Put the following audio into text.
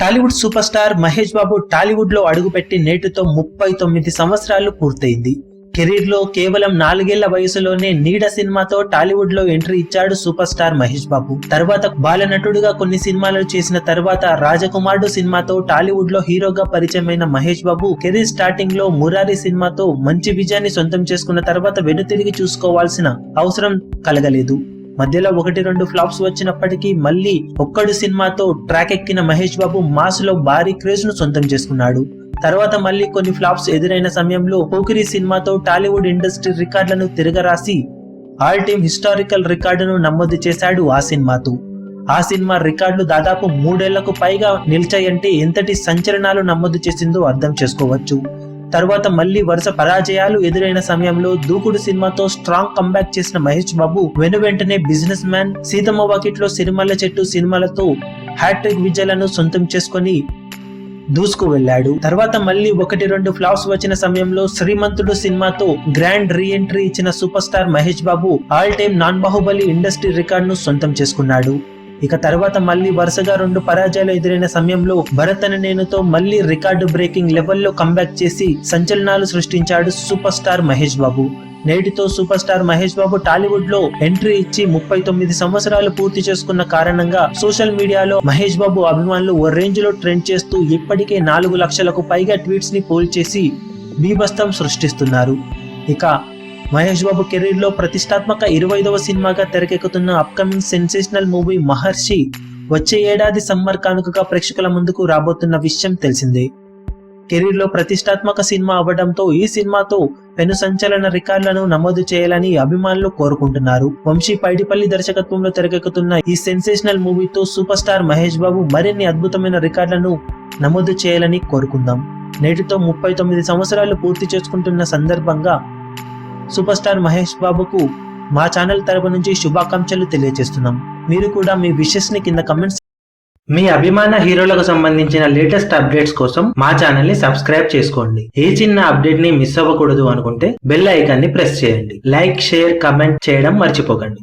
Tollywood super star Mahesh బాబు టాలీవుడ్ లో అడుగుపెట్టి నేటితో 39 సంవత్సరాలు పూర్తయింది. కెరీర్ లో కేవలం 4 ఏళ్ల వయసులోనే నీడ సినిమాతో టాలీవుడ్ లో ఎంట్రీ ఇచ్చాడు సూపర్ స్టార్ మహేష్ బాబు. తర్వాత బాలనటుడుగా కొన్ని సినిమాలు చేసిన తర్వాత రాజకుమారుడు సినిమాతో టాలీవుడ్ లో హీరోగా పరిచయమైన మహేష్ బాబు కెరీర్ స్టార్టింగ్ లో మురారి సినిమాతో మంచి విజయాన్ని సొంతం చేసుకున్న తర్వాత వెనుతిరిగి చూసుకోవాల్సిన అవసరం కలగలేదు. మధ్యలో 1-2 ఫ్లాప్స్ వచ్చినప్పటికీ మళ్ళీ ఒక్కడు సినిమాతో ట్రాక్ ఎక్కిన మహేష్ బాబు మాస్ లో భారీ క్రేజ్ ను సొంతం చేసుకున్నాడు. తర్వాత మళ్ళీ కొన్ని ఫ్లాప్స్ ఎదురైన సమయంలో పోకిరి సినిమాతో టాలీవుడ్ ఇండస్ట్రీ రికార్డులను తిరగరాసి ఆల్ టైమ్ హిస్టారికల్ రికార్డును నమోదు చేశాడు. ఆ సినిమా రికార్డులు దాదాపు 3 ఏళ్లకు పైగా నిలిచాయంటే ఎంతటి సంచలనాలు నమోదు చేసిందో అర్థం చేసుకోవచ్చు. తర్వాత మళ్లీ వరుస పరాజయాలు ఎదురైన సమయంలో దూకుడు సినిమాతో స్ట్రాంగ్ కంబ్యాక్ చేసిన మహేష్ బాబు వెంటనే బిజినెస్ మ్యాన్, సీతమ్మ వాకిట్లో సిరిమల్ల చెట్టు సినిమాలతో హ్యాట్రిక్ విజయాలను సొంతం చేసుకుని దూసుకు వెళ్లాడు. తర్వాత మళ్లీ 1-2 ఫ్లాప్స్ వచ్చిన సమయంలో శ్రీమంతుడు సినిమాతో గ్రాండ్ రీ ఎంట్రీ ఇచ్చిన super star Mahesh Babu all time non Baahubali industry రికార్డును సొంతం చేసుకున్నాడు. ఇక తర్వాత మళ్లీ వరుసగా 2 పరాజయాలు ఎదురైన సమయంలో భరత్ అనే నేనుతో మళ్లీ రికార్డు బ్రేకింగ్ లెవెల్లో కంబ్యాక్ చేసి సంచలనాలు సృష్టించాడు సూపర్ స్టార్ మహేష్ బాబు. నేటితో సూపర్ స్టార్ మహేష్ బాబు టాలీవుడ్ లో ఎంట్రీ ఇచ్చి 39 సంవత్సరాలు పూర్తి చేసుకున్న కారణంగా సోషల్ మీడియాలో మహేష్ బాబు అభిమానులు ఓ రేంజ్ లో ట్రెండ్ చేస్తూ ఇప్పటికే 4 లక్షలకు పైగా ట్వీట్స్ ని పోల్ చేసి బీభత్సం సృష్టిస్తున్నారు. ఇక మహేష్ బాబు కెరీర్ లో ప్రతిష్టాత్మక 25వ సినిమాగా తెరకెక్కుతున్న అప్కమింగ్ సెన్సేషనల్ మూవీ మహర్షి వచ్చే ఏడాది సమ్మర్ కానుకగా ప్రేక్షకుల ముందుకు రాబోతున్న విషయం తెలిసిందే. కెరీర్ లో ప్రతిష్టాత్మక సినిమా అవ్వడంతో ఈ సినిమాతో పెను సంచలన రికార్డులను నమోదు చేయాలని అభిమానులు కోరుకుంటున్నారు. వంశీ పైడిపల్లి దర్శకత్వంలో తెరకెక్కుతున్న ఈ సెన్సేషనల్ మూవీతో సూపర్ స్టార్ మహేష్ బాబు మరిన్ని అద్భుతమైన రికార్డులను నమోదు చేయాలని కోరుకుందాం. నేటితో 39 సంవత్సరాలు పూర్తి చేసుకుంటున్న సందర్భంగా సూపర్ స్టార్ మహేష్ బాబుకు మా ఛానల్ తరపు నుంచి శుభాకాంక్షలు తెలియజేస్తున్నాం. మీరు కూడా మీ విషెస్ ని కింద కమెంట్స్. మీ అభిమాన హీరోలకు సంబంధించిన లేటెస్ట్ అప్డేట్స్ కోసం మా ఛానల్ ని సబ్స్క్రైబ్ చేసుకోండి. ఏ చిన్న అప్డేట్ ని మిస్ అవ్వకూడదు అనుకుంటే బెల్ ఐకాన్ ని ప్రెస్ చేయండి. లైక్, షేర్, కమెంట్ చేయడం మర్చిపోకండి.